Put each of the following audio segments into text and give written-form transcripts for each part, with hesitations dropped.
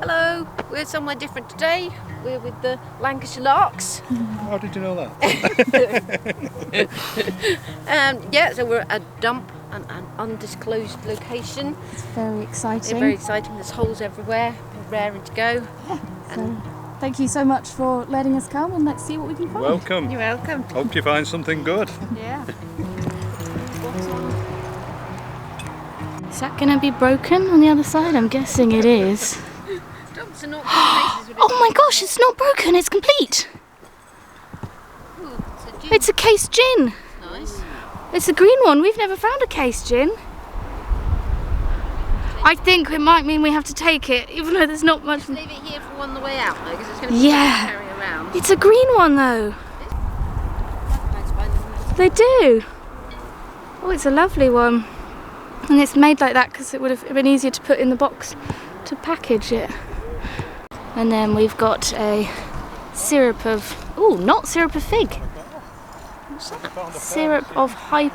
Hello, we're somewhere different today. We're with the Lancashire Larks. How did you know that? Yeah, so we're at a dump, an undisclosed location. It's very exciting. It's very exciting. There's holes everywhere. We're raring to go. So, thank you so much for letting us come, and let's see what we can find. Welcome. You're welcome. Hope you find something good. Yeah. Is that going to be broken on the other side? I'm guessing it is. Dumps are not places with Oh my gosh, it's not broken, it's complete. Ooh, It's a case gin. nice. It's a green one. We've never found a case gin. I think it might mean we have to take it, even though there's not much. Leave it here for on the way out, though, because it's going to be Yeah. to carry around. It's a green one though. Nice to find them. They do. Oh, it's a lovely one. And it's made like that because it would have been easier to put in the box to package it. And then we've got a syrup of, oh, not syrup of fig. What's that? Syrup of high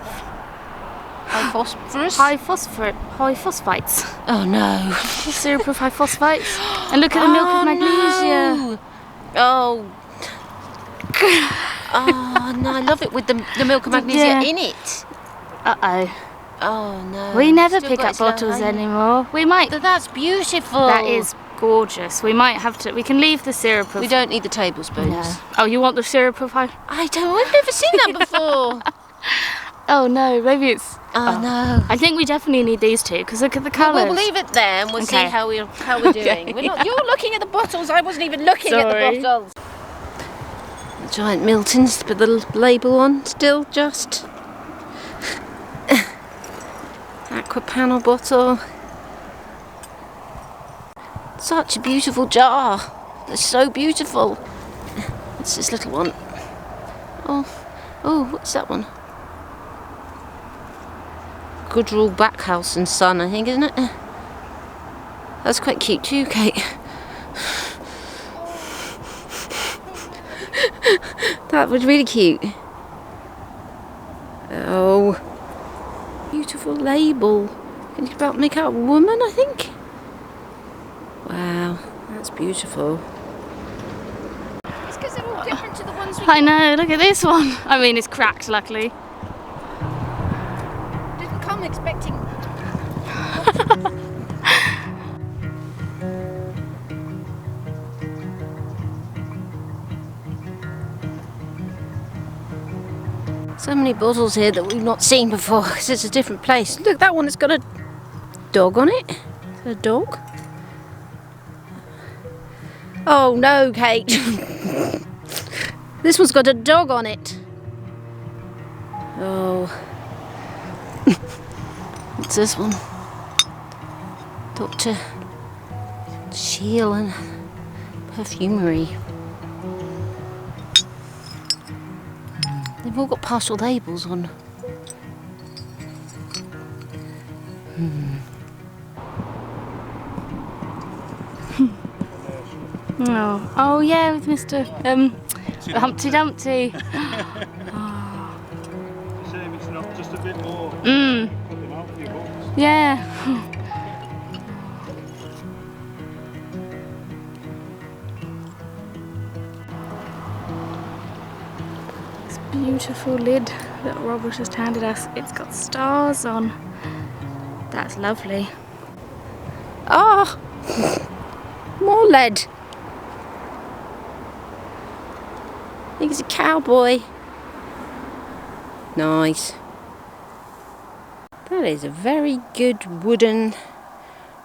Phosphorus? phosphites. Oh no. Syrup of high phosphites. And look at the milk of magnesia. No. Oh no, I love it with the milk of magnesia Yeah. in it. Uh-oh. Oh no. We never Still pick got up its little bottles hand. anymore. We might. That's beautiful. That is gorgeous. We might have to. We can leave the syrup of. We don't need the tablespoons. No. Oh, you want the syrup of high? I've never seen that before. Oh no, maybe it's. Oh no. I think we definitely need these two because look at the colours. We'll leave it there and we'll see Okay. how we're doing. We're not, you're looking at the bottles. I wasn't even looking at Sorry. the bottles. The giant Miltons, put the label on still just. Aqua panel bottle. Such a beautiful jar. It's so beautiful. What's this little one? Oh, what's that one? Goodrell Backhouse and Son, I think, isn't it? That's quite cute too, Kate. That was really cute. Oh, beautiful label. Can you about make out a woman, I think? Wow, that's beautiful. It's because they're all different to the ones we I know. Look at this one. I mean, it's cracked, luckily. didn't come expecting. So many bottles here that we've not seen before because it's a different place. Look, that one has got a dog on it. Is that a dog? Oh no, Kate. This one's got a dog on it. Oh. What's this one? Dr. Shield and Perfumery. They've all got partial labels on. Oh yeah, with Mr. Humpty Dumpty. Shame it's not just a bit more. Put them out for your books. Yeah. This beautiful lid that Robert just handed us. It's got stars on. That's lovely. Ah! More lead. I think it's a cowboy. Nice. That is a very good wooden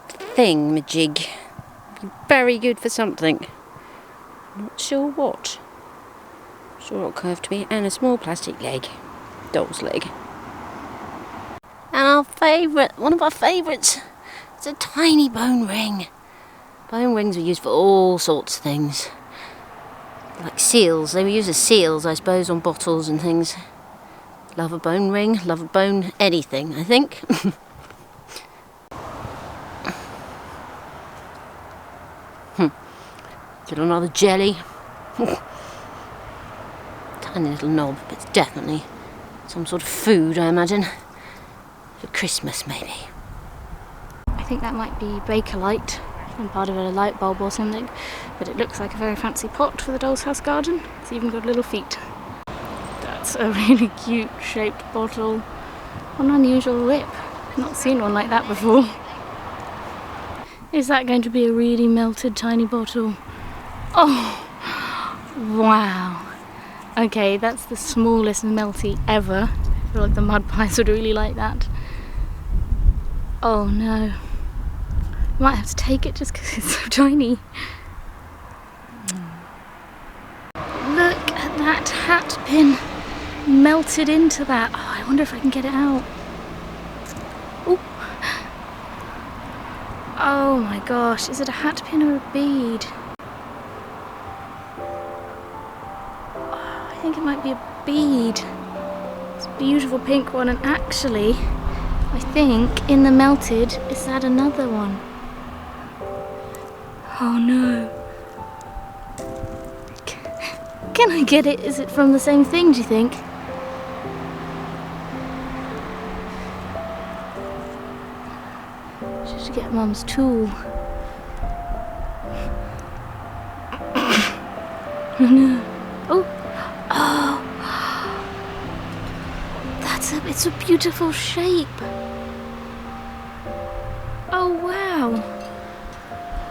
thing-majig. Very good for something. Not sure what. Sure it'll curve to be. And a small plastic leg. Doll's leg. And our favourite, one of our favourites, is a tiny bone ring. Bone rings were used for all sorts of things. Like seals. They were used as seals, I suppose, on bottles and things. Love a bone ring, love a bone anything, I think. Get another jelly. Tiny little knob, but it's definitely some sort of food, I imagine. For Christmas, maybe. I think that might be Bakelite. and part of a light bulb or something, but it looks like a very fancy pot for the doll's house garden. It's even got little feet. That's a really cute shaped bottle. What an unusual lip. I've not seen one like that before. Is that going to be a really melted tiny bottle? Oh, wow. Okay, that's the smallest melty ever. I feel like the mud pies would really like that. Oh no. I might have to take it just because it's so tiny. Look at that hat pin melted into that. Oh, I wonder if I can get it out. Ooh. Oh my gosh, is it a hat pin or a bead? Oh, I think it might be a bead. It's a beautiful pink one, and actually, I think in the melted, is that another one? Oh no. Can I get it? Is it from the same thing, do you think? Just to get Mum's tool. Oh no. Oh. Oh. It's a beautiful shape. Oh wow.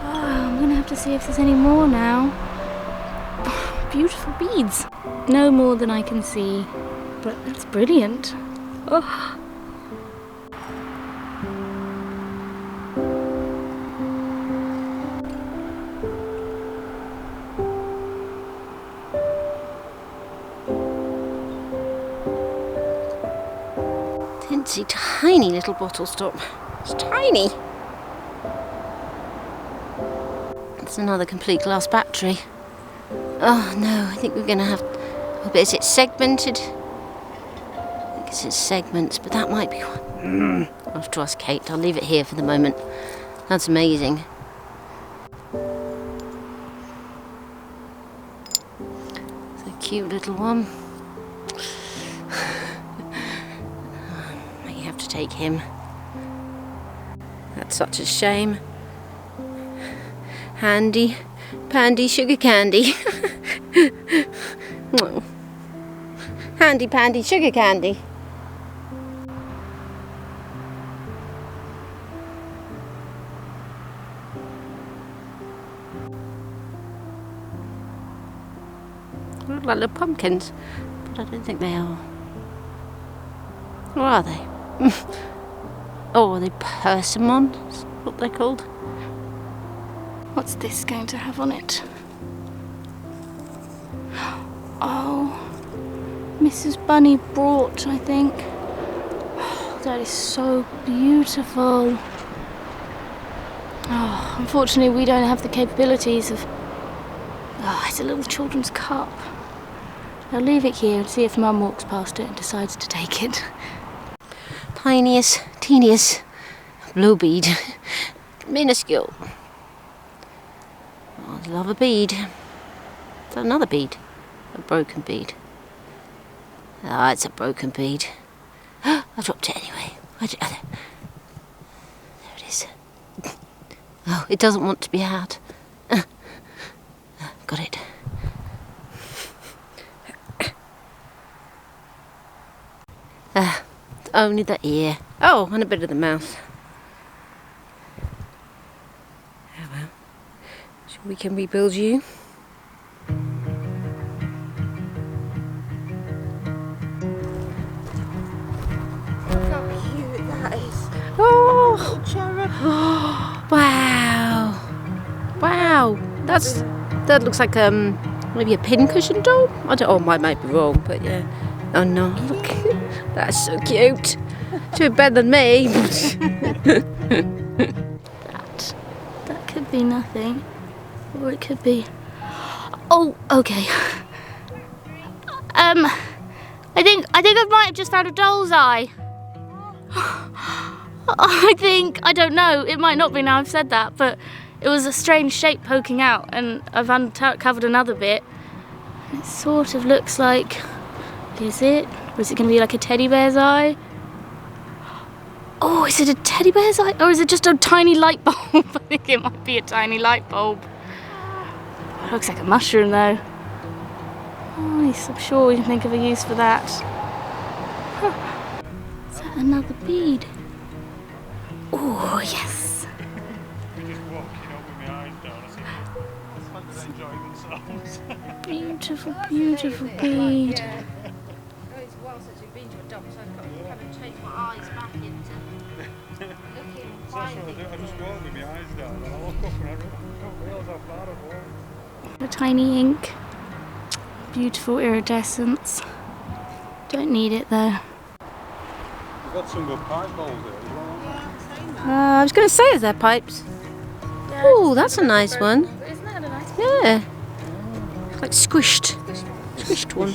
Oh, I'm gonna have to see if there's any more now. Beautiful beads. No more than I can see, but that's brilliant. Oh. Tinsy tiny little bottle stop. It's tiny. It's another complete glass battery. Oh no, I think we're going to have... Oh, but is it segmented? I guess it's segments, but that might be one. I'll have to ask Kate. I'll leave it here for the moment. That's amazing. It's a cute little one. May have to take him. That's such a shame. Handy, pandy, sugar candy. Oh. Handy pandy, sugar candy. They look like little pumpkins, but I don't think they are. Or are they? Oh, are they persimmons? What they're called? What's this going to have on it? Oh, Mrs. Bunny brought, I think. Oh, that is so beautiful. Oh, unfortunately we don't have the capabilities of... Oh, it's a little children's cup. I'll leave it here and see if Mum walks past it and decides to take it. Tiniest, teeniest blue bead. Minuscule. Oh, I love a bead. Is that another bead? A broken bead. Ah, it's a broken bead. I dropped it anyway. There it is. Oh, it doesn't want to be had. Got it. Only the ear. Oh, and a bit of the mouth. Oh well. So we can rebuild you. Oh, wow, wow, that looks like maybe a pincushion doll. I don't. Oh, I might be wrong, but yeah. Oh no, look, that's so cute. Too better than me. That could be nothing, or it could be. Oh, okay. I think I might have just found a doll's eye. I don't know, it might not be now I've said that, but it was a strange shape poking out, and I've uncovered another bit. It sort of looks like, is it? Or is it going to be like a teddy bear's eye? Oh, is it a teddy bear's eye? Or is it just a tiny light bulb? I think it might be a tiny light bulb. It looks like a mushroom though. Nice, I'm sure we can think of a use for that. Huh. Is that another bead? Oh, yes. We just walking up with my eyes down. I said, enjoying themselves. Beautiful, beautiful bead. It's a while since we've been to a dump, so I've got to kind of take my eyes back into looking. That's what I do. I just walk with my eyes down and I look up and I don't realise how far I've walked. The tiny ink. Beautiful iridescence. Don't need it though. We've got some good pipe bowls here as well. I was going to say, is there pipes? Yeah, Oh, that's a nice one. Isn't that a nice one? Yeah. Like squished. Squished one.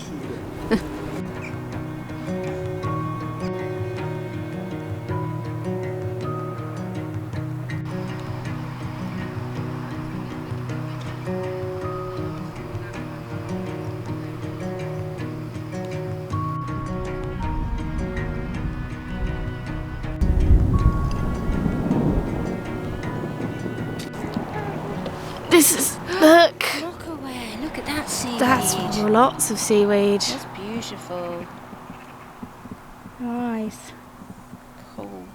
This is, look. Look away. Look at that seaweed. That's lots of seaweed. That's beautiful. Nice. Cool.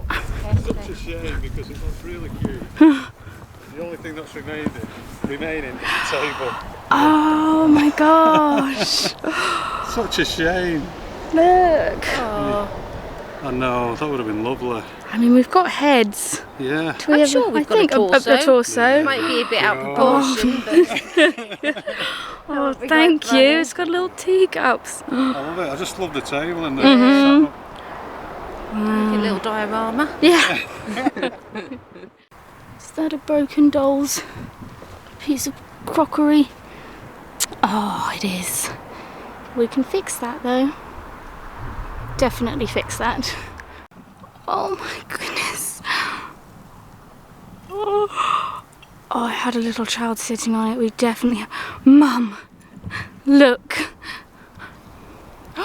Such a shame because it looks really cute. The only thing that's remaining is the table. Oh my gosh. Such a shame. Look. Oh. I know, that would have been lovely. I mean, we've got heads. Yeah. Do we I'm have sure we've got a torso. A torso. Might be a bit out of Oh. proportion, but Oh, be thank right, you. Mummy. It's got little teacups. I love it. I just love the table and the Mhm. like a little diorama. Yeah. Is that a broken doll's piece of crockery? Oh, it is. We can fix that though. Definitely fix that. Oh my goodness. Oh, I had a little child sitting on it. We definitely... Mum, look. No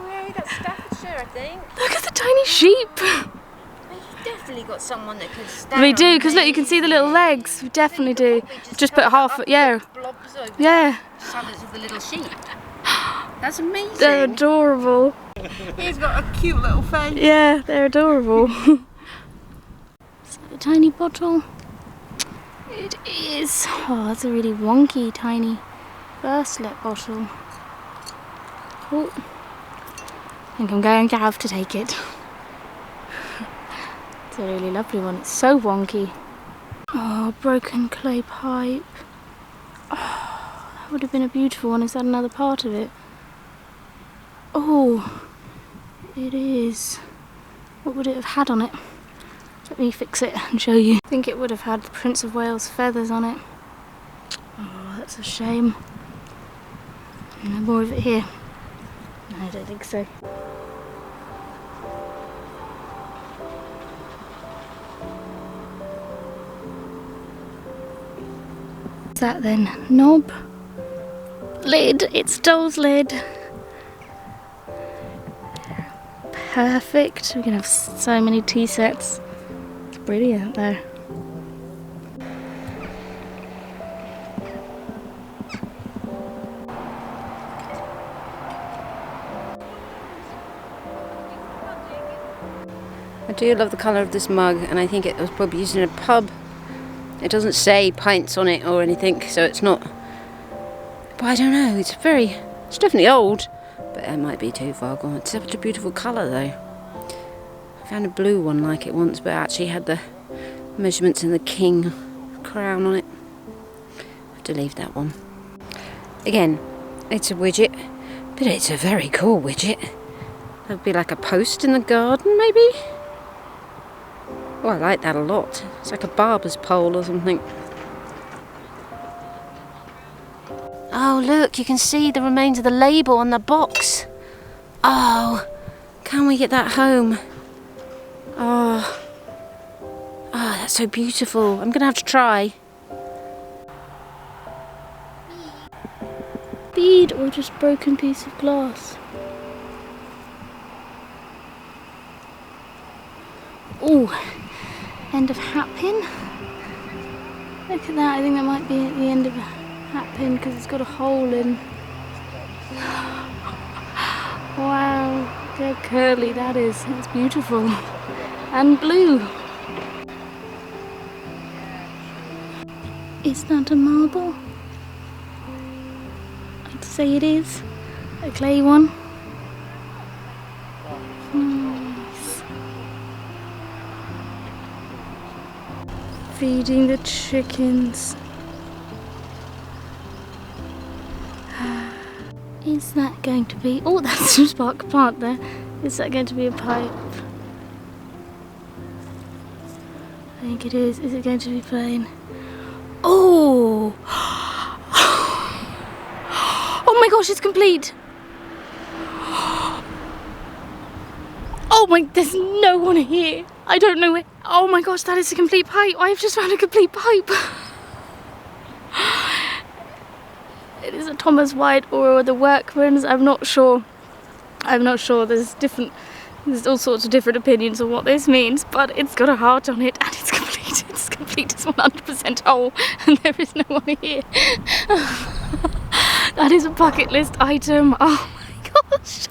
way, that's Staffordshire, I think. Look at the tiny sheep. We've definitely got someone that could stand. We do, because look, you can see the little legs. We definitely do. Just put half, yeah. Blobs over Yeah. summits of the little sheep. That's amazing. They're adorable. He's got a cute little face. Yeah, they're adorable. Is that a tiny bottle? It is. Oh, that's a really wonky, tiny burstlet bottle. Oh, I think I'm going to have to take it. It's a really lovely one. It's so wonky. Oh, broken clay pipe. Oh, that would have been a beautiful one. Is that another part of it? Oh, it is. What would it have had on it? Let me fix it and show you. I think it would have had the Prince of Wales feathers on it. Oh, that's a shame. No more of it here. No, I don't think so. What's that then? Knob? Lid. It's doll's lid. Perfect. We can have so many tea sets. It's brilliant though. I do love the colour of this mug, and I think it was probably used in a pub. It doesn't say pints on it or anything, so it's not. But I don't know, it's definitely old, but it might be too far gone. It's such a beautiful colour though. I found a blue one like it once, but it actually had the measurements in the king crown on it. I have to leave that one. Again, it's a widget, but it's a very cool widget. That would be like a post in the garden, maybe? Oh, I like that a lot. It's like a barber's pole or something. Oh, look, you can see the remains of the label on the box. Oh, can we get that home? Oh, that's so beautiful. I'm going to have to try. Bead or just broken piece of glass? Oh, end of hat pin. Look at that, I think that might be at the end of a hat pin because it's got a hole in. Wow, look how curly that is. It's beautiful. And blue. Is that a marble? I'd say it is. A clay one. Nice. Feeding the chickens. Is that going to be... Oh, that's a spark plant there. Is that going to be a pipe? I think it is. Is it going to be plain? Oh! Oh my gosh, it's complete! Oh my, there's no one here. I don't know where. Oh my gosh, that is a complete pipe. I've just found a complete pipe. It is a Thomas White or the Workman's. I'm not sure. There's all sorts of different opinions on what this means, but it's got a heart on it and it's complete. It's complete. It's 100% whole and there is no one here. That is a bucket list item. Oh my gosh.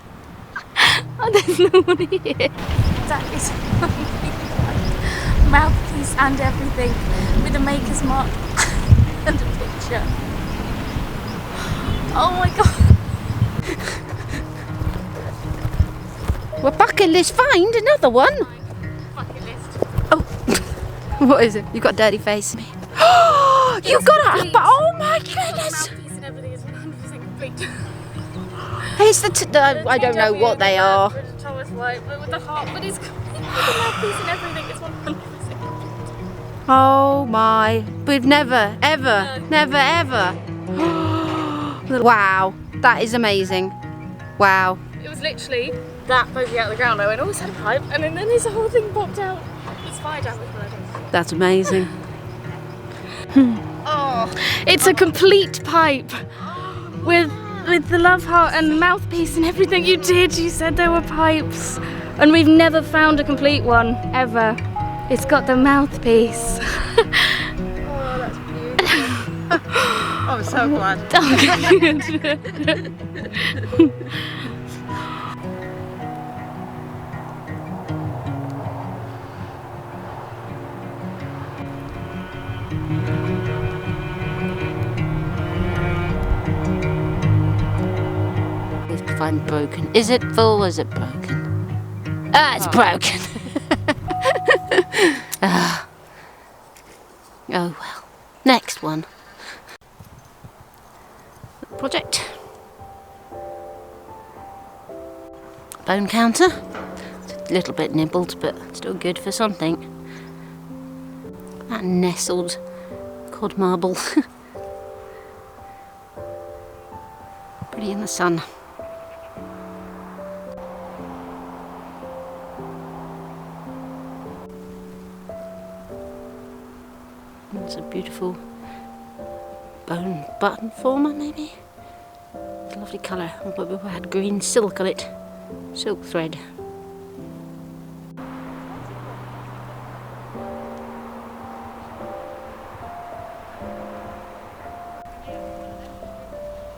Oh, there's no one here. That is mouthpiece and everything with a maker's mark and a picture. Oh my god. Well, bucket list find another one. Bucket list. Oh, what is it? You got a dirty face. You got a... Oh my goodness. Mouthpiece and everything is 100% complete. Here's I don't know what they are. Thomas White, but with the heart, but it's complete with the mouthpiece and everything. It's 100% complete. Oh my. We've never, ever. Wow, that is amazing. Wow. It was literally that poking out of the ground. I went, oh, is that a pipe? And then this whole thing popped out. It's fire damage, but I don't. That's amazing. Oh, it's a complete pipe with the love heart and the mouthpiece and everything you did. You said there were pipes, and we've never found a complete one ever. It's got the mouthpiece. Oh, that's beautiful. I'm so glad. Find broken. Is it full or is it broken? Ah, it's broken. Oh well. Next one. Project. Bone counter. It's a little bit nibbled, but still good for something. That nestled cod marble. Pretty in the sun. It's a beautiful bone button former, maybe? It's a lovely colour. We had green silk on it. Silk thread.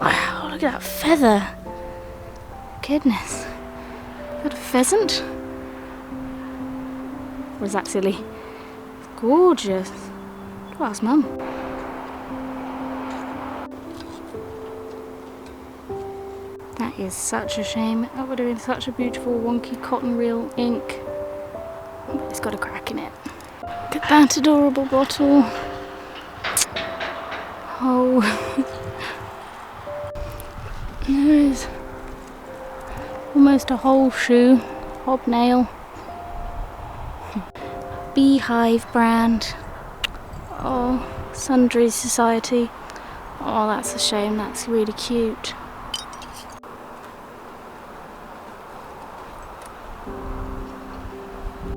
Wow, look at that feather. Goodness. Is that a pheasant? Or is that silly? It's gorgeous. I'll ask Mum. That is such a shame. That would have been such a beautiful wonky cotton reel ink. But it's got a crack in it. Look at that adorable bottle. Oh. There is almost a whole shoe. Hobnail. Beehive brand. Oh, Sundry Society. Oh, that's a shame. That's really cute.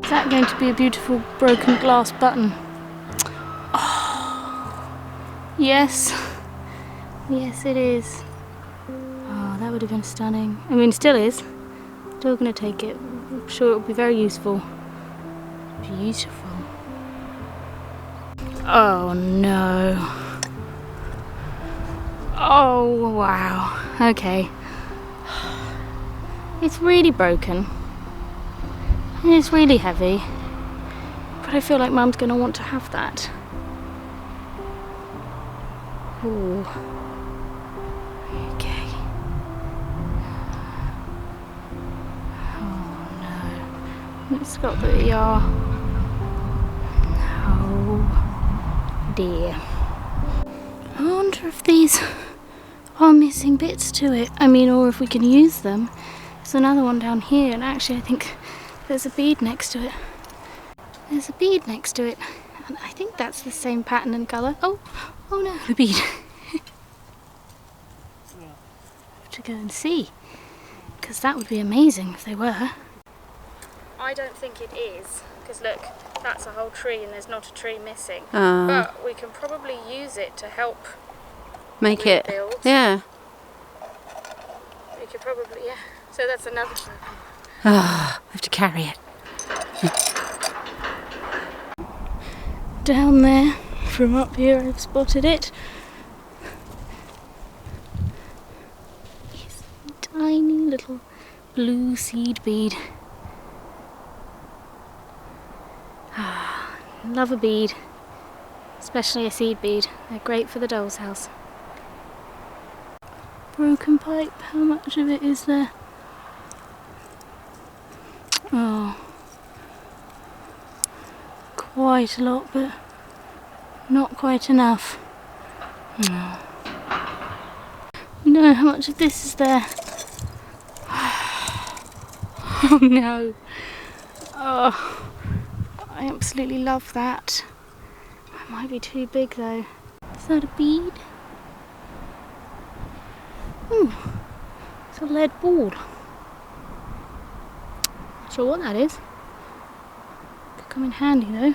Is that going to be a beautiful broken glass button? Oh, yes. Yes, it is. Oh, that would have been stunning. I mean, still is. Still going to take it. I'm sure it will be very useful. Beautiful. Oh no. Oh wow. Okay. It's really broken. And it's really heavy. But I feel like Mum's gonna want to have that. Ooh. Okay. Oh no. It's got the oh dear. I wonder if these are missing bits to it. I mean, or if we can use them. There's another one down here, and actually I think there's a bead next to it. There's a bead next to it. And I think that's the same pattern and colour. Oh no, the bead. Have to go and see. Because that would be amazing if they were. I don't think it is. Because look, that's a whole tree and there's not a tree missing. But we can probably use it to help make rebuild. it. Yeah. We could probably, yeah. So that's another one. I have to carry it. Down there, from up here, I've spotted it. It's a tiny little blue seed bead. Love a bead, especially a seed bead. They're great for the doll's house. Broken pipe, how much of it is there? Oh, quite a lot, but not quite enough. No. No, how much of this is there? Oh no. Oh, I absolutely love that. It might be too big though. Is that a bead? It's a lead ball. Not sure what that is. Could come in handy though.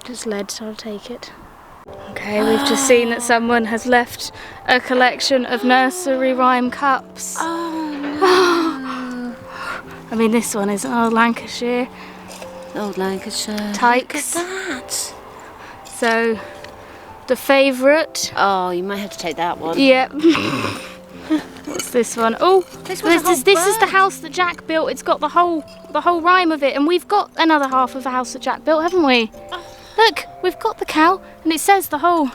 Just lead, so I'll take it. Okay, we've just seen that someone has left a collection of nursery rhyme cups. Oh no. I mean, this one is old Lancashire. Old Lancashire. Tykes. Look at that. So, the favourite. Oh, you might have to take that one. Yep. What's this one? Oh, This this is the house that Jack built. It's got the whole rhyme of it, and we've got another half of the house that Jack built, haven't we? Look, we've got the cow, and it says the whole.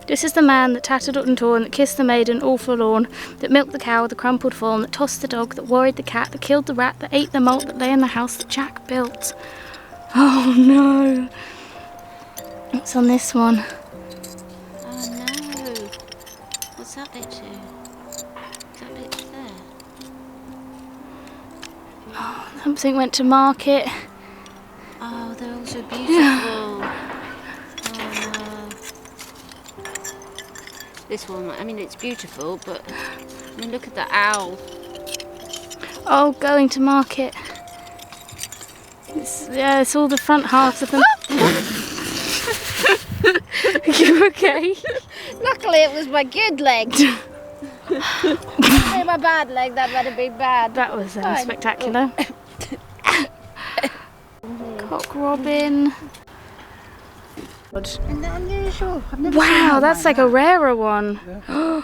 This is the man that tattered and torn, that kissed the maiden all forlorn, that milked the cow with the crumpled form, that tossed the dog, that worried the cat, that killed the rat, that ate the malt, that lay in the house that Jack built. Oh no. What's on this one? Oh no. What's that bit to? That bit there. Oh, something went to market. Oh, they're all so beautiful. This one, I mean, it's beautiful, but I mean, look at the owl. Oh, going to market. It's all the front halves of them. You okay? Luckily, it was my good leg. My bad leg, that would have been bad. That was spectacular. Cock robin. Isn't that unusual? I've never seen Wow, one that's like a rarer one. Yeah.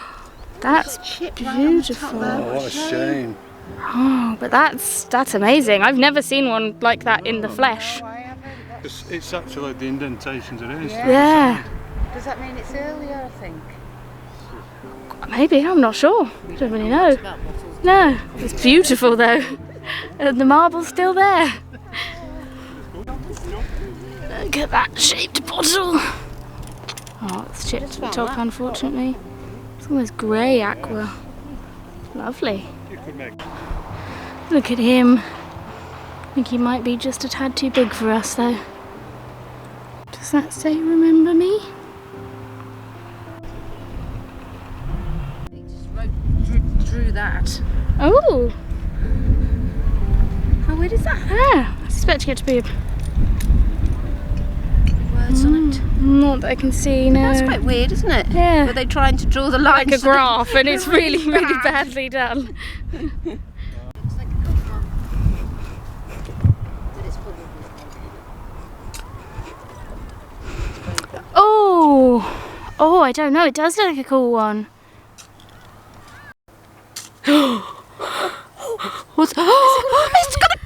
That's beautiful. Oh, what a shame. Oh, but that's amazing. I've never seen one like that in the flesh. It's actually the indentations it is. Yeah. Does that mean it's earlier, I think? Maybe, I'm not sure. I don't really know. No, it's beautiful though. And the marble's still there. Look at that shaped bottle. Oh, it's chipped at the top, unfortunately. It's almost grey aqua. Lovely. You could make. Look at him. I think he might be just a tad too big for us though. Does that say remember me? Drew that. Oh! How weird is that? Ah, I was expecting it to be Words on it. not that I can see, no. That's quite weird, isn't it? Yeah. Were they trying to draw the line? Like a graph, and it's really, really badly done. Looks like a good one. But it's probably I don't know. It does look like a cool one. What's... Oh, it's got a...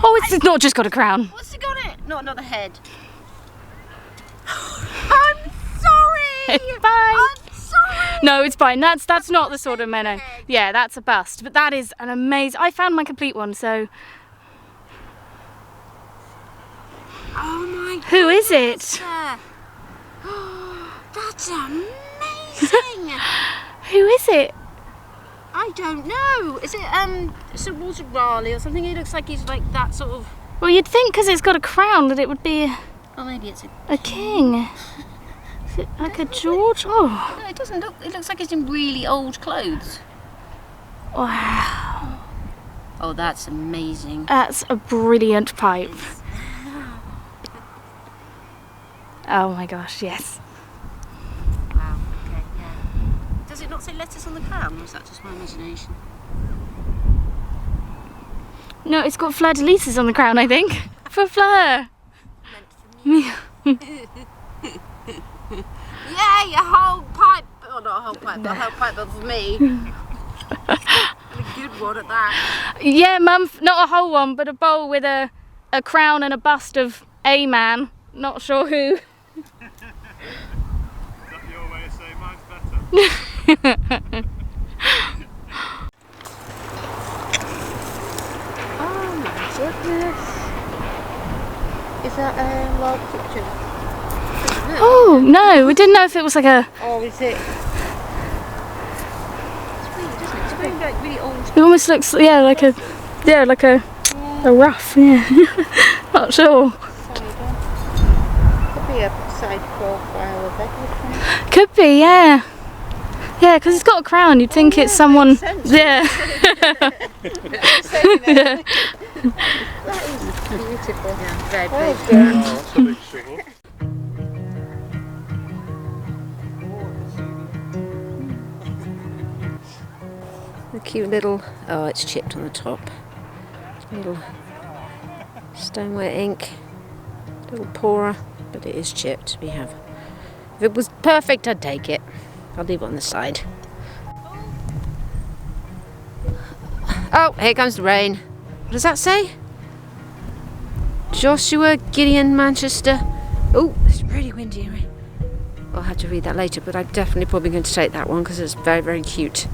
Oh, it's not just got a crown. What's it got it? Not another head. I'm sorry! It's fine. I'm sorry! No, it's fine. That's not the sort of minnow. Yeah, that's a bust. But that is an amazing... I found my complete one, so... Oh my god. Who is it? That's amazing! Who is it? I don't know. Is it Sir Walter Raleigh or something? He looks like he's like that sort of... Well, you'd think because it's got a crown that it would be Oh, maybe it's a king. Is it like a George? Oh, No, it doesn't look... It looks like it's in really old clothes. wow. Oh, that's amazing. That's a brilliant pipe. Oh my gosh, yes. Wow, okay, yeah. Does it not say letters on the crown, or is that just my imagination? No, it's got fleur-de-lises on the crown, I think. For Fleur. Yeah, your whole pipe... Oh, not a whole pipe, but a whole pipe but for me. And a good one at that. Yeah, Mum, not a whole one, but a bowl with a crown and a bust of a man. Not sure who. Is that your way of saying mine's better? Oh my goodness. Is that a log picture? Oh, no, we didn't know if it was like a... Or is it? It's weird, isn't it? It's very like really old. It almost looks, yeah, like a rough, yeah. Not sure. Side on? Could be a side profile of everything. Could be, yeah. Yeah, because it's got a crown. You'd think it's someone. makes sense. Yeah. That is beautiful. Yeah, very Well big. done. Oh, that's a big shovel. A cute little... Oh, it's chipped on the top. Little stoneware ink. Little pourer, but it is chipped. We have... If it was perfect, I'd take it. I'll leave it on the side. Oh, here comes the rain. What does that say? Joshua Gideon Manchester. Oh, it's really windy. I'll have to read that later, but I'm definitely probably going to take that one because it's very, very cute.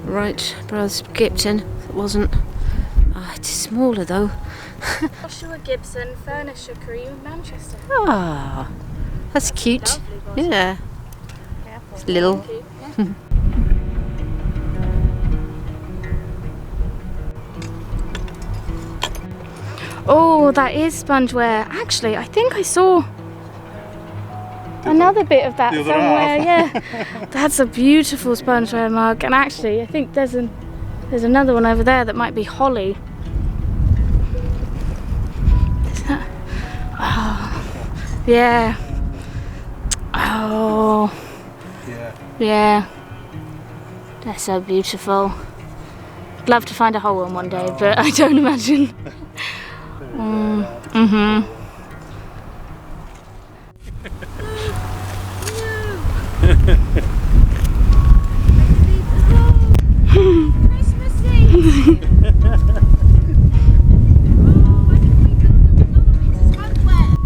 Right, Brothers Gibson. It wasn't. Oh, it's smaller though. Joshua Gibson, Furniture Crew, Manchester. Ah, that's cute. Yeah. It's little. Oh, that is spongeware. Actually, I think I saw another bit of that The other somewhere. half. Yeah, that's a beautiful spongeware mug. And actually, I think there's another one over there that might be holly. Is that? Oh, yeah. Oh, Yeah. yeah. They're so beautiful. I'd love to find a whole one day, but I don't imagine. Mm-hmm.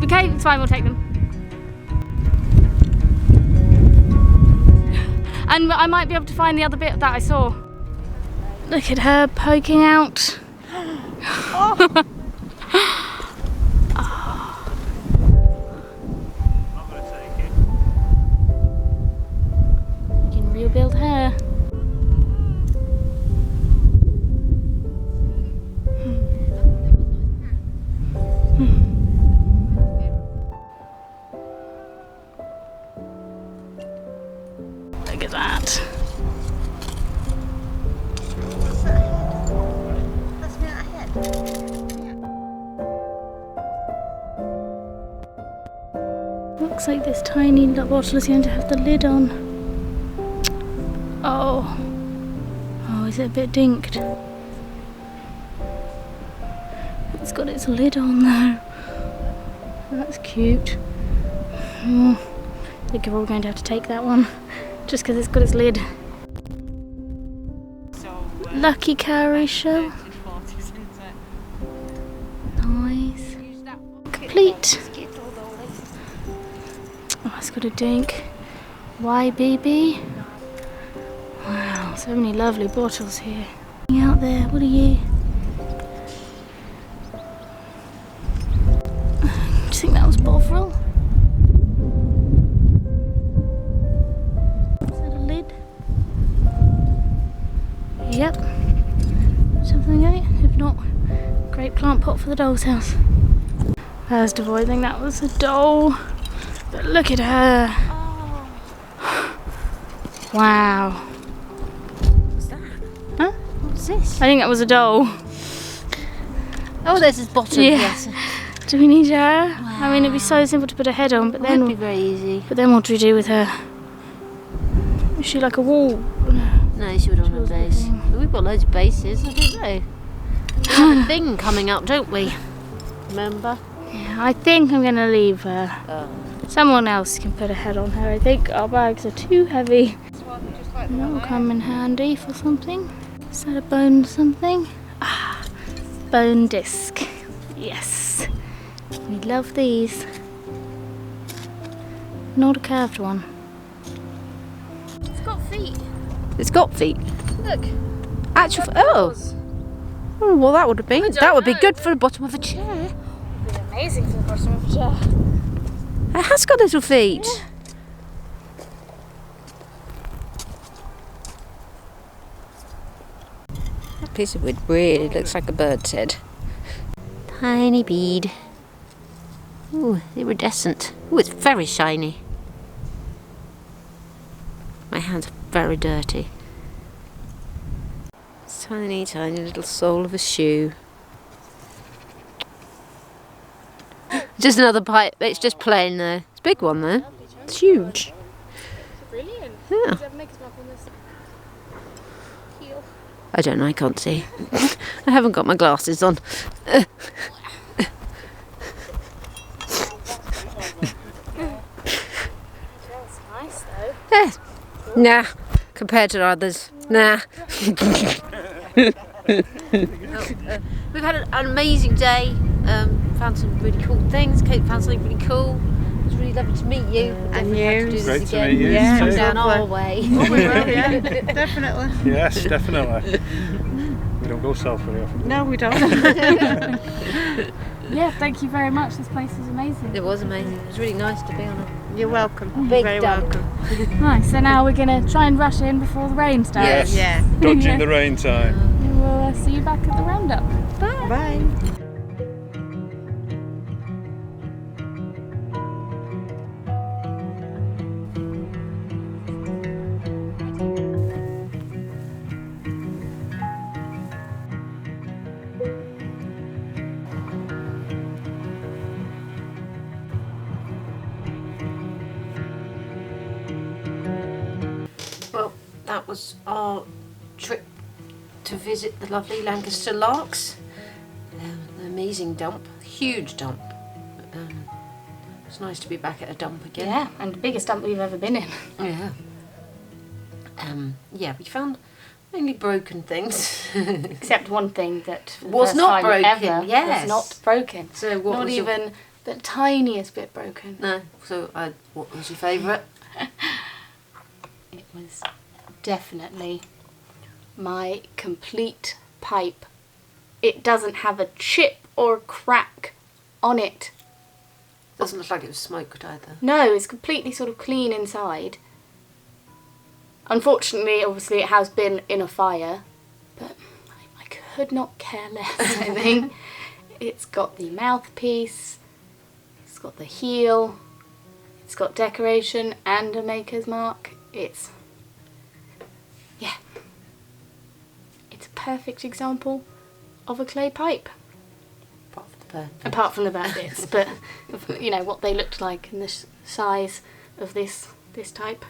Okay, it's fine, we'll take them. And I might be able to find the other bit that I saw. Look at her poking out. Not going to take it. You can rebuild her. Look at that. That's me ahead. Looks like this tiny little bottle is going to have the lid on. Oh. Oh, is it a bit dinked? It's got its lid on though. That's cute. I think we're all going to have to take that one, just because it's got its lid. Lucky cowrie shell. Nice. Complete. Oh, it's got a dink. YBB. Wow, so many lovely bottles here. Out there, what are you? Do you think that was Bovril? Is that a lid? Yep. Something like it. If not, great plant pot for the doll's house. First of all, I think that was a doll. But look at her. Wow. What's that? Huh? What's this? I think that was a doll. Oh, there's his bottom. Yeah. Yes. Do we need her? I mean, it'd be so simple to put her head on, but That'd then be very easy. what do we do with her? Is she like a wall? No, she would on a base. But we've got loads of bases. I don't know. We have a thing coming up, don't we? Remember? Yeah, I think I'm gonna leave her. Oh. Someone else can put a head on her. I think our bags are too heavy. That will come in handy for something. Is that a bone something? Ah, bone disc. Yes. We love these. Not a curved one. It's got feet. It's got feet. Look. Actual. Oh. Oh, well, that would have been. That would be good for the bottom of a chair. It'd be amazing for the bottom of a chair. It has got little feet. Yeah. That piece of wood really looks like a bird's head. Tiny bead. Ooh, iridescent. Ooh, it's very shiny. My hands are very dirty. Tiny, tiny little sole of a shoe. Just another pipe. It's just plain though. It's a big one though. It's huge. Brilliant. Yeah. Does it have makeup on this heel? I don't know, I can't see. I haven't got my glasses on. That's nice though. Eh, nah, compared to others. Nah. We've had an amazing day. Found some really cool things. Kate found something really cool. It was really lovely to meet you. And Definitely have to you. do this Great to again. meet you Yeah, Come too. down our lovely. way. Oh, we will, yeah, definitely. Yes, definitely. We don't go south very often. No, we don't. Yeah, thank you very much. This place was amazing. It was amazing. It was really nice to be on a You're welcome. Big You're very dump. welcome. Nice. So now we're gonna try and rush in before the rain starts. Yes. Yeah. Dodging the rain time. And we'll see you back at the roundup. Bye. Well, that was our trip to visit the lovely Lancashire Larks. The amazing dump, huge dump. It's nice to be back at a dump again. Yeah, and the biggest dump we've ever been in. Yeah. Yeah, we found mainly broken things. Except one thing that for the Was first not time broken, ever yes. was not broken. So what Not was your- even the tiniest bit broken. No. So, what was your favourite? It was definitely my complete pipe. It doesn't have a chip or a crack on it. Doesn't look like it was smoked either. No, it's completely sort of clean inside. Unfortunately, obviously, it has been in a fire, but I could not care less, I think. It's got the mouthpiece, it's got the heel, it's got decoration and a maker's mark. It's a perfect example of a clay pipe. Apart from the bird. Apart from the bad bits, but you know what they looked like and the size of this type.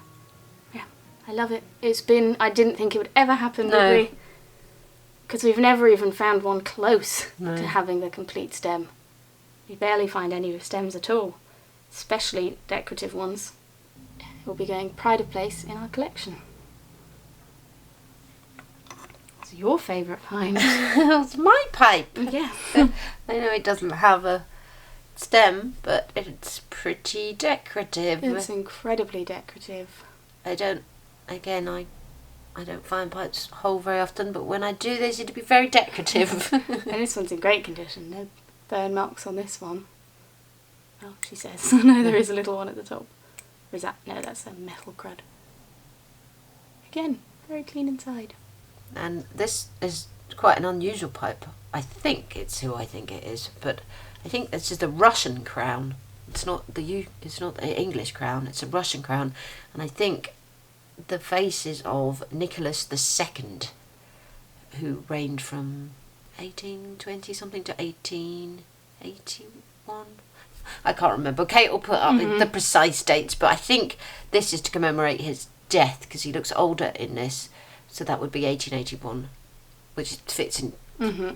Yeah, I love it. I didn't think it would ever happen, No. did we? Because we've never even found one close No. to having the complete stem. You barely find any with stems at all, especially decorative ones. Will be going pride of place in our collection. What's your favourite find? It's my pipe. Yeah. I know it doesn't have a stem, but it's pretty decorative. It's incredibly decorative. I don't find pipes whole very often, but when I do, they seem to be very decorative. And this one's in great condition. No burn marks on this one. Well, she says. No, there is a little one at the top. Or is that? No, that's a metal crud. Again, very clean inside. And this is quite an unusual pipe. I think it's who I think it is, but I think it's just a Russian crown. It's not the English crown. It's a Russian crown, and I think the face is of Nicholas II, who reigned from 1820 something to 1881. I can't remember. Kate will put up the precise dates, but I think this is to commemorate his death because he looks older in this, so that would be 1881, which fits in.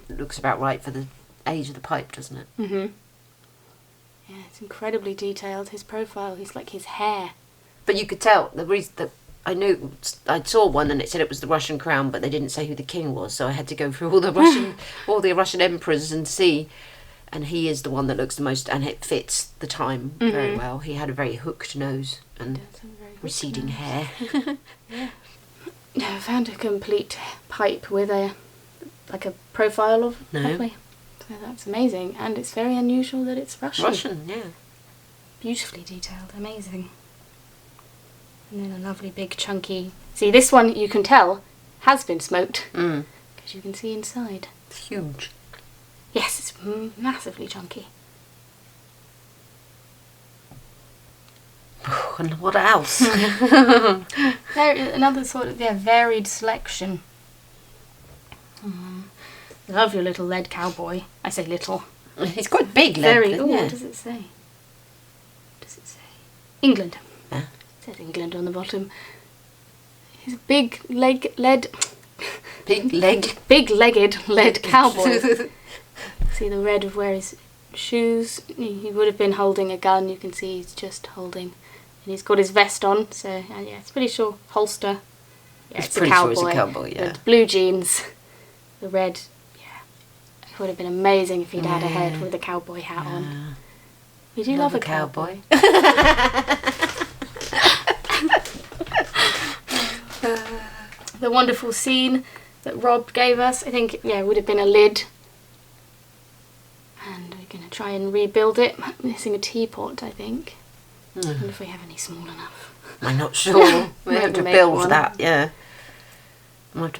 Looks about right for the age of the pipe, doesn't it? Yeah, it's incredibly detailed. His profile, he's like his hair. But you could tell the reason that I saw one and it said it was the Russian crown, but they didn't say who the king was, so I had to go through all the Russian emperors and see. And he is the one that looks the most, and it fits the time very well. He had a very hooked nose and receding hair. Yeah, I found a complete pipe with a profile of. No. Lovely. So that's amazing, and it's very unusual that it's Russian. Russian, yeah. Beautifully detailed, amazing. And then a lovely big chunky. See, this one you can tell has been smoked because you can see inside. It's huge. Yes, it's massively chunky. And what else? Another sort of varied selection. Love your little lead cowboy. I say little. He's quite big, Very. lead, Oh, yeah. what does it say? What does it say? England. Yeah. It says England on the bottom. He's a big-legged lead cowboy. See the red of where his shoes. He would have been holding a gun. You can see he's just holding, and he's got his vest on. So yeah, it's pretty sure holster. Yeah, it's pretty a sure cowboy. it's a cowboy. Yeah. The blue jeans, the red. Yeah, it would have been amazing if he'd had a head with a cowboy hat on. We do love a cowboy. The wonderful scene that Rob gave us, I think, it would have been a lid. And we're going to try and rebuild it. Missing a teapot, I think. I wonder if we have any small enough. I'm not sure. We have to make build one. that, yeah. We might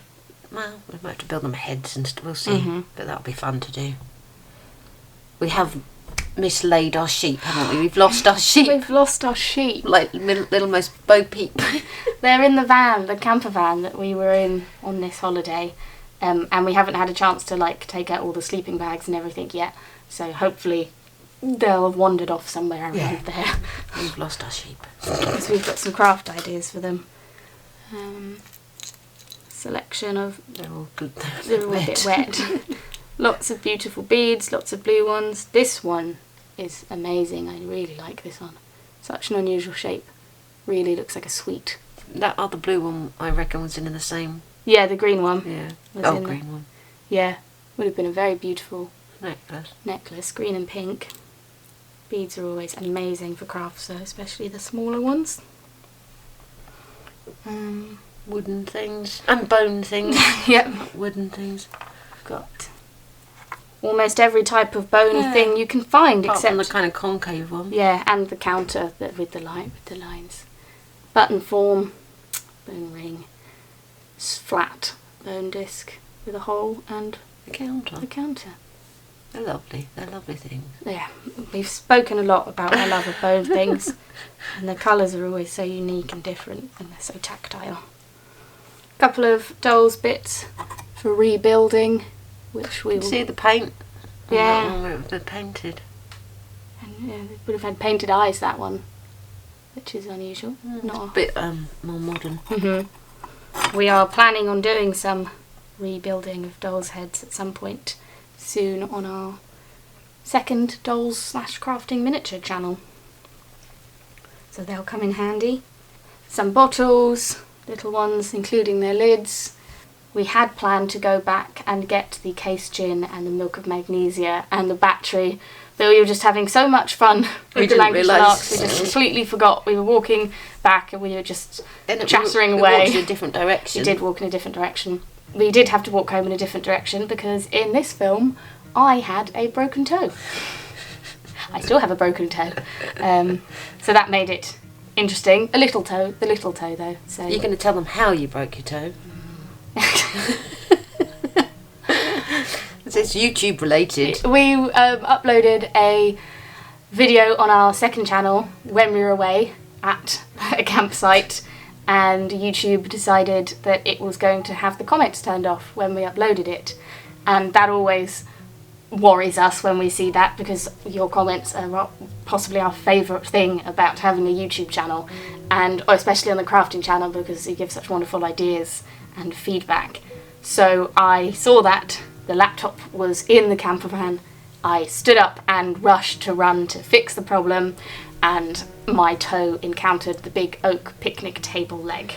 have to build them heads and we'll see. But that'll be fun to do. We have mislaid our sheep, haven't we? We've lost our sheep. We've lost our sheep. Like little most Bo Peep. They're in the van, the camper van that we were in on this holiday. And we haven't had a chance to take out all the sleeping bags and everything yet. So hopefully they'll have wandered off somewhere around there. We've lost our sheep. Because we've got some craft ideas for them. Selection of... They're all good. They're all a bit wet. Lots of beautiful beads, lots of blue ones. This one is amazing. I really like this one. Such an unusual shape. Really looks like a sweet. That other blue one, I reckon, was in the same. Yeah, the green one. Yeah. Was Oh, in green there. one. Yeah, would have been a very beautiful Necklace. green and pink. Beads are always amazing for crafts, so especially the smaller ones. Wooden things. And bone things. Yep. Not wooden things. Got almost every type of bone thing you can find, Apart except from the kind of concave one. yeah, and the counter with the lines. Button form, bone ring, flat bone disc with a hole, and The counter. the counter. They're lovely. They're lovely things. Yeah, we've spoken a lot about our love of bone things, and the colours are always so unique and different, and they're so tactile. Couple of dolls bits for rebuilding, which we You can see the paint. on Yeah. that one where it was painted. and yeah, they would have had painted eyes, that one, which is unusual. Not A bit more modern. We are planning on doing some rebuilding of dolls' heads at some point soon on our second dolls / crafting miniature channel. So they'll come in handy. Some bottles, little ones including their lids. We had planned to go back and get the case gin and the milk of magnesia and the battery, but we were just having so much fun with the Lancashire Larks, we just completely forgot. We were walking back and we were just chattering away. We walked in a different direction. We did walk in a different direction. We did have to walk home in a different direction because in this film I had a broken toe. I still have a broken toe. So that made it interesting. The little toe though. So you're going to tell them how you broke your toe? It's YouTube related. We uploaded a video on our second channel when we were away at a campsite, and YouTube decided that it was going to have the comments turned off when we uploaded it, and that always worries us when we see that, because your comments are possibly our favourite thing about having a YouTube channel, and especially on the crafting channel because you give such wonderful ideas and feedback. So I saw that the laptop was in the camper van. I stood up and rushed to run to fix the problem, and my toe encountered the big oak picnic table leg.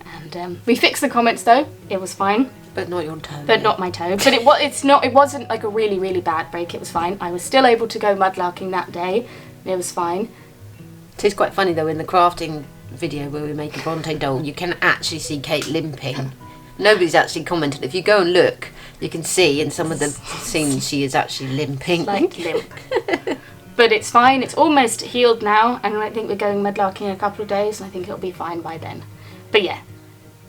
And we fixed the comments though, it was fine. But not your toe. But not my toe. But it wasn't like a really, really bad break, it was fine. I was still able to go mudlarking that day, it was fine. It is quite funny though, in the crafting video where we make a Bronte doll, you can actually see Kate limping. Nobody's actually commented. If you go and look, you can see in some of the scenes she is actually limping. Like limp. But it's fine, it's almost healed now, and I think we're going mudlarking in a couple of days, and I think it'll be fine by then. But yeah,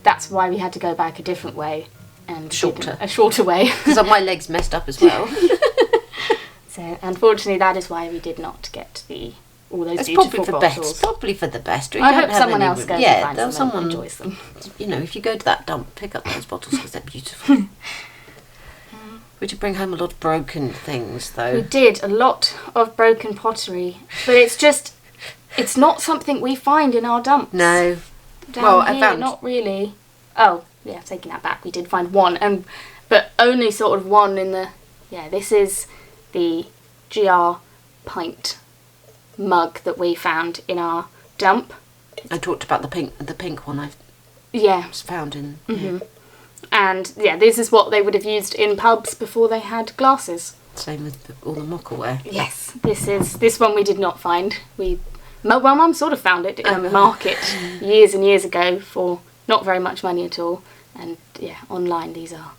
that's why we had to go back a different way. And a shorter way. Because my leg's messed up as well. So unfortunately that is why we did not get all those it's beautiful bottles. It's probably for the best. I hope someone else goes and finds them and enjoys them. You know, if you go to that dump, pick up those bottles because they're beautiful. We did bring home a lot of broken things though. We did, a lot of broken pottery. But it's not something we find in our dumps. No. Down here, not really. Oh, yeah, taking that back, we did find one, but only sort of one in the... Yeah, this is the GR pint mug that we found in our dump. I talked about the pink one I found in... Mm-hmm. And yeah, this is what they would have used in pubs before they had glasses. Same with all the mockerware. Yes, this one we did not find. Mum sort of found it in a market years and years ago for not very much money at all. And yeah, online these are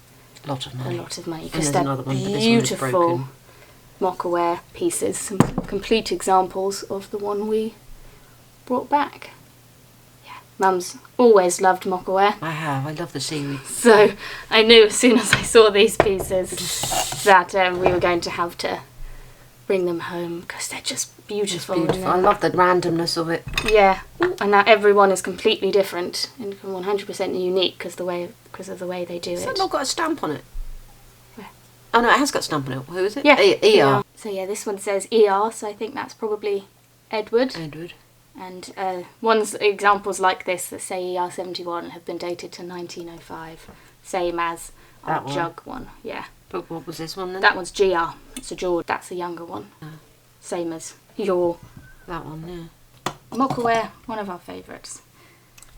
a lot of money. Because they're beautiful mockerware pieces, some complete examples of the one we brought back. Yeah, Mum's always loved mockerware. I have. I love the seaweed. So I knew as soon as I saw these pieces that we were going to have to bring them home because they're just beautiful. It's beautiful. I love the randomness of it. Yeah, and now everyone is completely different and 100% unique because of the way they do it. Has that not got a stamp on it? Where? Oh no, it has got a stamp on it. Who is it? Yeah, ER. So yeah, this one says ER, so I think that's probably Edward. And examples like this that say ER71 have been dated to 1905, same as our jug one. Yeah. But what was this one then? That one's GR. It's a George. That's a younger one. Same as your... That one, yeah. Mockerware, one of our favourites.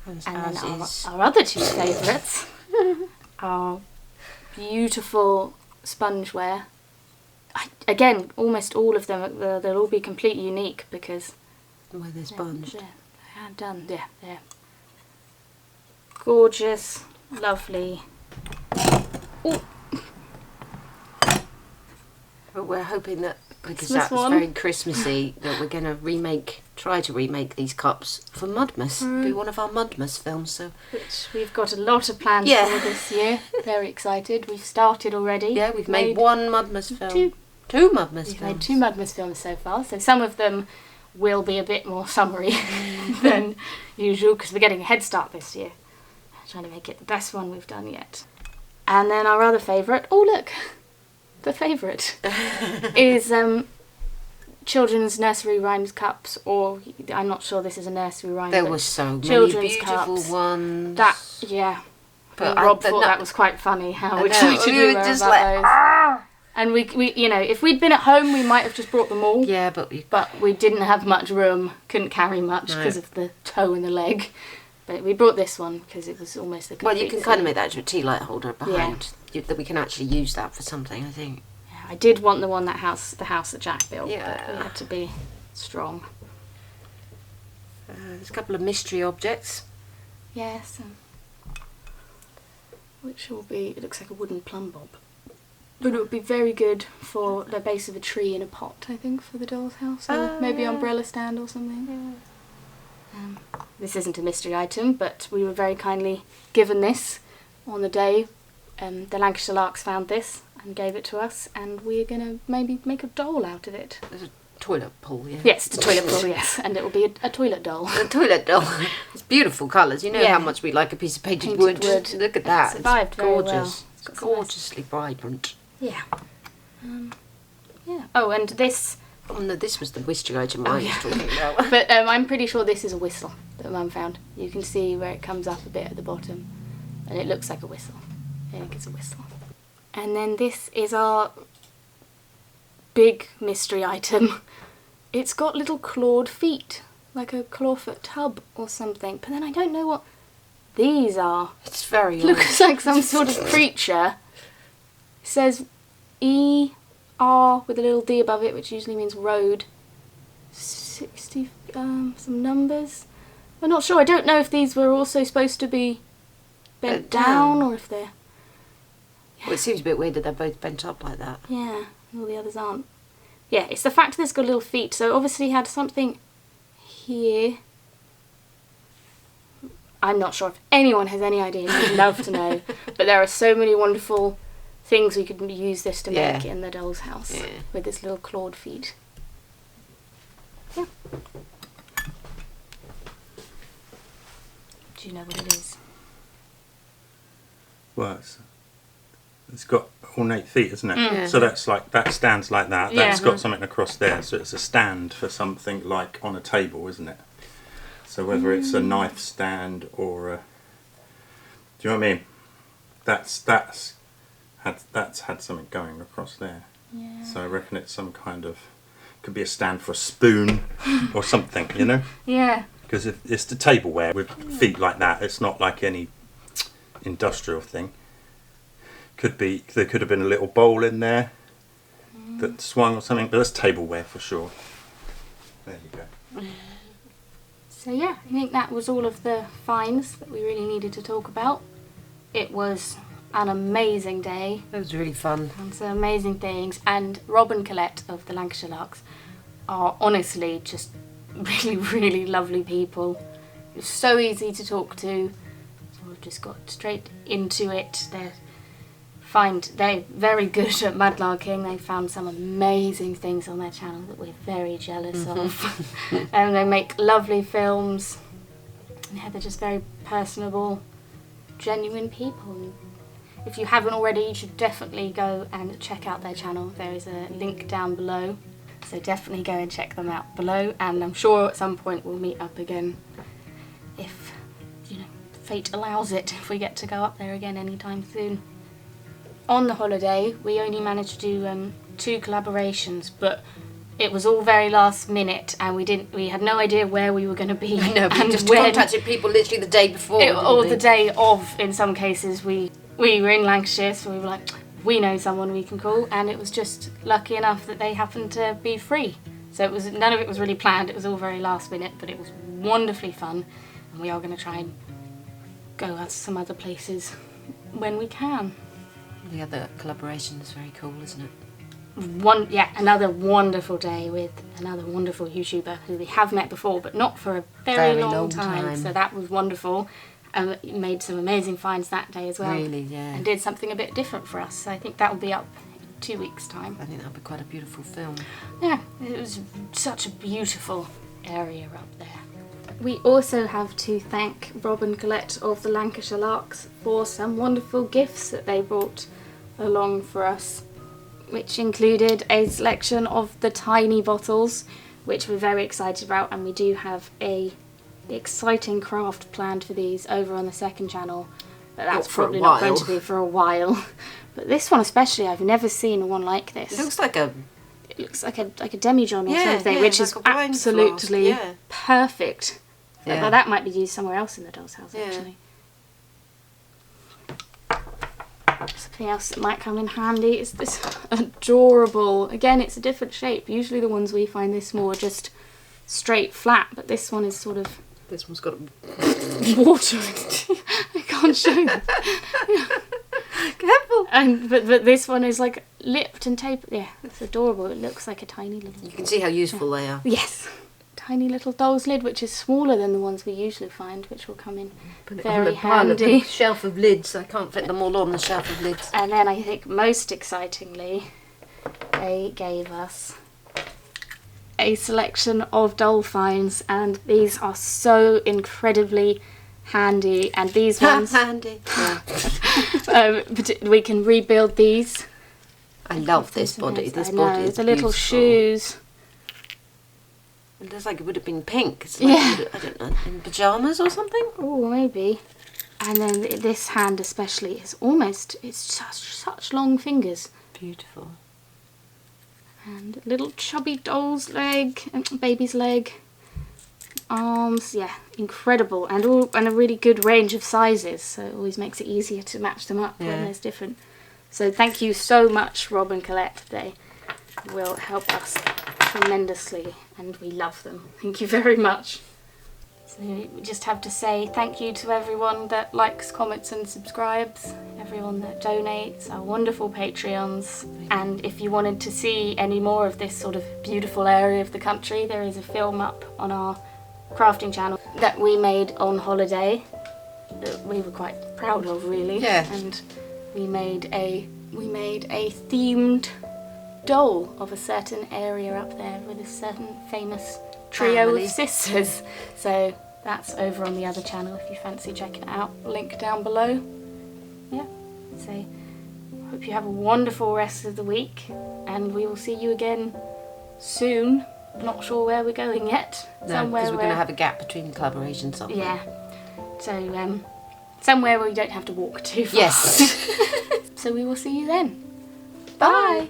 And then our other two favourites are beautiful spongeware. Again, almost all of them, they'll all be completely unique because... The way they're sponged. Yeah, they are done. Yeah, they're gorgeous, lovely. Ooh. But we're hoping that, because that's very Christmassy, that we're going to try to remake these cups for Mudmas. Be one of our Mudmas films. So, which we've got a lot of plans for this year. Very excited. We've started already. Yeah, we've made one Mudmas film. Two Mudmas films. We've made 2 Mudmas films so far. So some of them will be a bit more summery than usual because we're getting a head start this year. Trying to make it the best one we've done yet. And then our other favourite. Oh look. The favourite is children's nursery rhymes cups, or I'm not sure this is a nursery rhyme. There were so many children's beautiful cups. ones. But Rob thought that was quite funny how we tried to do were just like, those. And we you know, if we'd been at home, we might have just brought them all. Yeah, but we didn't have much room, couldn't carry much because of the toe and the leg. But we brought this one because it was almost a complete well, you can kind of make that into a tea light holder behind. That we can actually use that for something, I think. Yeah, I did want the house that Jack built, Yeah. but we had to be strong. There's a couple of mystery objects. Yes. Which will be, it looks like a wooden plumb bob. But it would be very good for the base of a tree in a pot, I think, for the doll's house. Or maybe umbrella stand or something. Yeah. This isn't a mystery item, but we were very kindly given this on the day. The Lancashire Larks found this and gave it to us, and we're going to maybe make a doll out of it. There's a toilet pool, yeah. Yes, the toilet pool, yes. And it will be a toilet doll. A toilet doll. It's beautiful colours. You know how much we like a piece of painted wood. Look at that. It survived it's very gorgeous. well. It's gorgeously vibrant. Yeah. Yeah. Oh, and this... Oh no, this was the mystery item I was talking about. But I'm pretty sure this is a whistle that Mum found. You can see where it comes up a bit at the bottom. And it looks like a whistle. I think it's a whistle. And then this is our big mystery item. It's got little clawed feet, like a clawfoot tub or something. But then I don't know what these are. It's very odd. Looks like some sort of creature. It says E-R with a little D above it, which usually means road. 60, some numbers. I'm not sure. I don't know if these were also supposed to be bent down or if they're... Well, it seems a bit weird that they're both bent up like that. Yeah, and all the others aren't. Yeah, it's the fact that it's got little feet. So obviously had something here. I'm not sure if anyone has any idea. I'd love to know. But there are so many wonderful things we could use this to make in the doll's house with this little clawed feet. Yeah. Do you know what it is? Well, it's got ornate feet, isn't it? Mm. So that's like, that stands like that. Yeah. That's got something across there. So it's a stand for something like on a table, isn't it? So whether it's a knife stand or a... Do you know what I mean? That's had something going across there. Yeah. So I reckon it's some kind of... Could be a stand for a spoon or something, you know? Yeah. Because if it's the tableware with feet like that, it's not like any industrial thing. There could have been a little bowl in there that swung or something, but that's tableware for sure. There you go. So yeah, I think that was all of the finds that we really needed to talk about. It was an amazing day. It was really fun. And some amazing things. And Rob and Colette of the Lancashire Larks are honestly just really, really lovely people. It was so easy to talk to. So we've just got straight into it. They're very good at mudlarking. They found some amazing things on their channel that we're very jealous of. And they make lovely films. And yeah, they're just very personable, genuine people. And if you haven't already, you should definitely go and check out their channel. There is a link down below. So definitely go and check them out below. And I'm sure at some point we'll meet up again if, fate allows it, if we get to go up there again anytime soon. On the holiday, we only managed to do 2 collaborations, but it was all very last minute, and we had no idea where we were going to be. No, we just contacted people literally the day before. Or the day of, in some cases. We were in Lancashire, so we were like, we know someone we can call, and it was just lucky enough that they happened to be free. So none of it was really planned. It was all very last minute, but it was wonderfully fun, and we are going to try and go out to some other places when we can. The other collaboration is very cool, isn't it? Another wonderful day with another wonderful YouTuber who we have met before, but not for a very long time. So that was wonderful. Made some amazing finds that day as well. Really, yeah. And did something a bit different for us. So I think that will be up in 2 weeks' time. I think that'll be quite a beautiful film. Yeah, it was such a beautiful area up there. We also have to thank Rob and Colette of the Lancashire Larks for some wonderful gifts that they brought along for us, which included a selection of the tiny bottles, which we're very excited about, and we do have a exciting craft planned for these over on the second channel, but that's probably not going to be for a while. But this one especially, I've never seen one like this. It looks like a demijohn or something, which is like a wine absolutely flask, perfect. Yeah. Well, that might be used somewhere else in the doll's house, actually. Something else that might come in handy is this adorable, again, it's a different shape. Usually the ones we find this small are just straight flat, but this one is sort of... This one's got water. I can't show you. Careful. But this one is like lipped and tapered. Yeah, it's adorable. It looks like a tiny little... You can see how useful they are. Yes. Tiny little doll's lid, which is smaller than the ones we usually find, which will come in very handy. Shelf of lids. I can't fit them all on the shelf of lids. And then I think most excitingly, they gave us a selection of doll finds, and these are so incredibly handy. And these ones, handy. Yeah. but we can rebuild these. I love this body. This I know, body is the little beautiful. shoes. It looks like it would have been pink. It's like I don't know, in pyjamas or something. Oh, maybe. And then this hand especially is almost, it's such long fingers. Beautiful. And a little chubby doll's leg, baby's leg, arms, yeah, incredible. And a really good range of sizes, so it always makes it easier to match them up when there's different. So thank you so much, Rob and Colette. They will help us tremendously, and we love them. Thank you very much. So we just have to say thank you to everyone that likes, comments and subscribes, everyone that donates, our wonderful Patreons. And if you wanted to see any more of this sort of beautiful area of the country, there is a film up on our crafting channel that we made on holiday that we were quite proud of, really. Yeah. And we made a themed doll of a certain area up there with a certain famous trio Family. of sisters. So that's over on the other channel if you fancy checking it out. Link down below. Yeah. So hope you have a wonderful rest of the week, and we will see you again soon. Not sure where we're going yet. No, because we're going to have a gap between collaborations somewhere. Yeah. So somewhere where we don't have to walk too far. Yes. So we will see you then. Bye.